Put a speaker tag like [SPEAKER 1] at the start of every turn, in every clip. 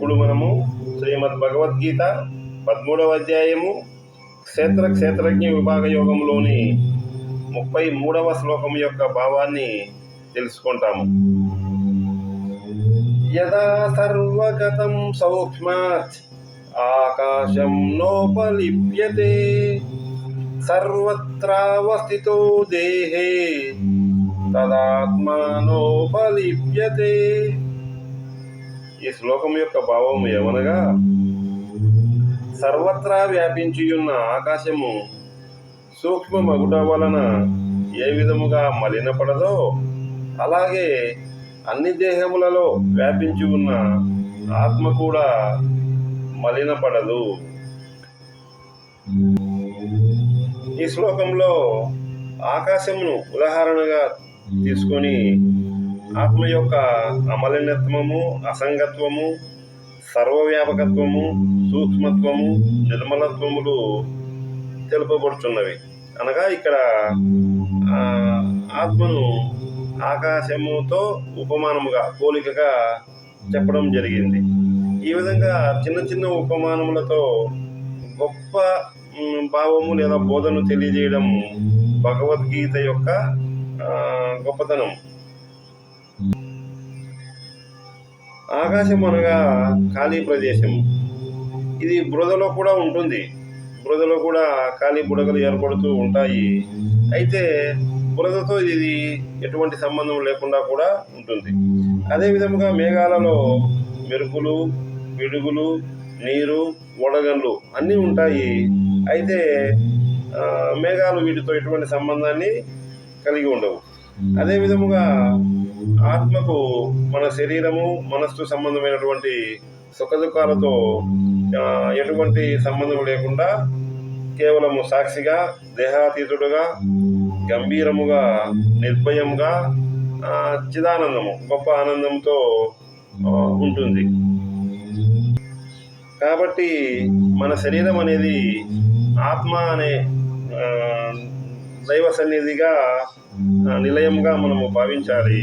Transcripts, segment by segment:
[SPEAKER 1] ఇప్పుడు మనము శ్రీమద్ భగవద్గీత 13వ అధ్యాయము క్షేత్రజ్ఞ విభాగ యోగంలోని 33వ శ్లోకం యొక్క భావాన్ని తెలుసుకుంటాము. యదా సర్వగతం సౌక్ష్మాత్ ఆకాశం నోపలిప్యతే సర్వత్రావస్థితో దేహే తదాత్మానోపలిప్యతే. ఈ శ్లోకం యొక్క భావం ఏమనగా, సర్వత్రా వ్యాపించియున్న ఆకాశము సూక్ష్మ మగుట వలన ఏ విధముగా మలినపడదో అలాగే అన్ని దేహములలో వ్యాపించి ఉన్న ఆత్మ కూడా మలినపడదు. ఈ శ్లోకంలో ఆకాశమును ఉదాహరణగా తీసుకొని ఆత్మ యొక్క అమలినత్వము, అసంగత్వము, సర్వవ్యాపకత్వము, సూక్ష్మత్వము, నిర్మలత్వములు తెలుపబడుచున్నవి. అనగా ఇక్కడ ఆత్మను ఆకాశముతో ఉపమానముగా, పోలికగా చెప్పడం జరిగింది. ఈ విధంగా చిన్న చిన్న ఉపమానములతో గొప్ప భావము లేదా బోధను తెలియజేయడం భగవద్గీత యొక్క గొప్పతనం. ఆకాశం అనగా ఖాళీ ప్రదేశము. ఇది బురదలో కూడా ఉంటుంది. బురదలో కూడా ఖాళీ బుడగలు ఏర్పడుతూ ఉంటాయి. అయితే బురదతో ఇది ఎటువంటి సంబంధం లేకుండా కూడా ఉంటుంది. అదే విధముగా మేఘాలలో మెరుపులు, పిడుగులు, నీరు, వడగండ్లు అన్నీ ఉంటాయి. అయితే మేఘాలు వీటితో ఎటువంటి సంబంధాన్ని కలిగి ఉండవు. అదే విధముగా ఆత్మకు మన శరీరము, మనస్సు సంబంధమైనటువంటి సుఖదుఖాలతో ఎటువంటి సంబంధం లేకుండా కేవలము సాక్షిగా, దేహాతీతుడుగా, గంభీరముగా, నిర్భయంగా, చిదానందము, గొప్ప ఆనందంతో ఉంటుంది. కాబట్టి మన శరీరం అనేది ఆత్మ అనే దైవ సన్నిధిగా, నిలయంగా మనము భావించాలి.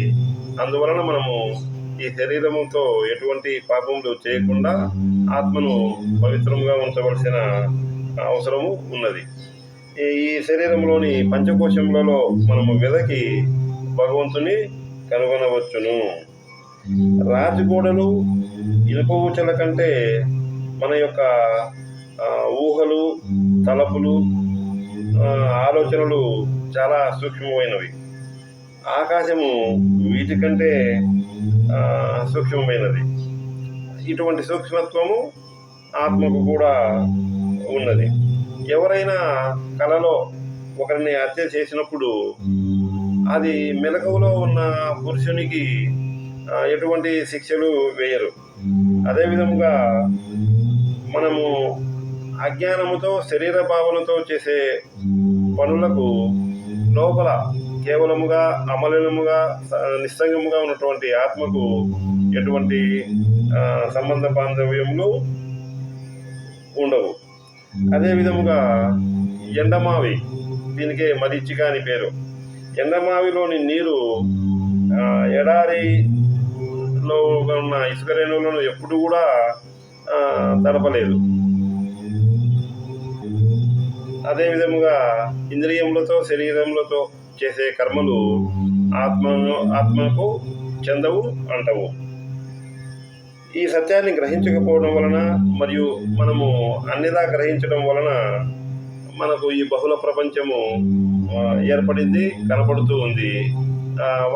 [SPEAKER 1] అందువలన మనము ఈ శరీరముతో ఎటువంటి పాపములు చేయకుండా ఆత్మను పవిత్రంగా ఉంచవలసిన అవసరము ఉన్నది. ఈ శరీరంలోని పంచకోశములలో మనము వెదకి భగవంతుని కనుగొనవచ్చును. రాజగోడలు, ఇనుప ఊచల కంటే మన యొక్క ఊహలు, తలపులు, ఆలోచనలు చాలా సూక్ష్మమైనవి. ఆకాశము వీటికంటే సూక్ష్మమైనది. ఇటువంటి సూక్ష్మత్వము ఆత్మకు కూడా ఉన్నది. ఎవరైనా కలలో ఒకరిని హత్య చేసినప్పుడు అది మెలకువలో ఉన్న పురుషునికి ఎటువంటి శిక్షలు వేయరు. అదేవిధముగా మనము అజ్ఞానముతో, శరీర భావనతో చేసే పనులకు లోపల కేవలముగా, అమలినముగా, నిస్సంగముగా ఉన్నటువంటి ఆత్మకు ఎటువంటి సంబంధ బాంధవ్యములు ఉండవు. అదేవిధముగా ఎండమావి, దీనికే మరీచిక అని పేరు. ఎండమావిలోని నీరు ఎడారిలో ఉన్న ఇసుక రేణువులను ఎప్పుడు కూడా తడపలేదు. అదేవిధముగా ఇంద్రియములతో, శరీరములతో చేసే కర్మలు ఆత్మకు చెందవు, అంటవు. ఈ సత్యాన్ని గ్రహించకపోవడం వలన మరియు మనము అన్నిదా గ్రహించడం వలన మనకు ఈ బహుళ ప్రపంచము ఏర్పడింది, కనపడుతూ ఉంది.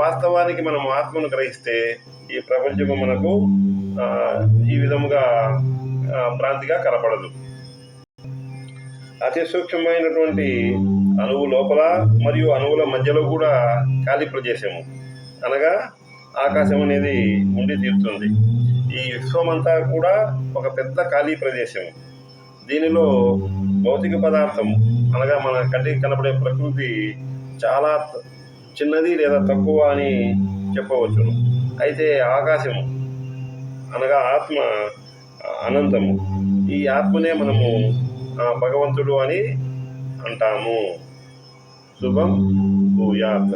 [SPEAKER 1] వాస్తవానికి మనము ఆత్మను గ్రహిస్తే ఈ ప్రపంచము మనకు ఈ విధముగా భ్రాంతిగా కనపడదు. అతి సూక్ష్మమైనటువంటి అణువు లోపల మరియు అణువుల మధ్యలో కూడా ఖాళీ ప్రదేశము అనగా ఆకాశం అనేది ఉండి తీరుతుంది. ఈ విశ్వమంతా కూడా ఒక పెద్ద ఖాళీ ప్రదేశము. దీనిలో భౌతిక పదార్థము అనగా మన కంటికి కనపడే ప్రకృతి చాలా చిన్నది లేదా తక్కువ అని చెప్పవచ్చును. అయితే ఆకాశము అనగా ఆత్మ అనంతము. ఈ ఆత్మనే మనము భగవంతుడు అని అంటాము. శుభం భూయాత్.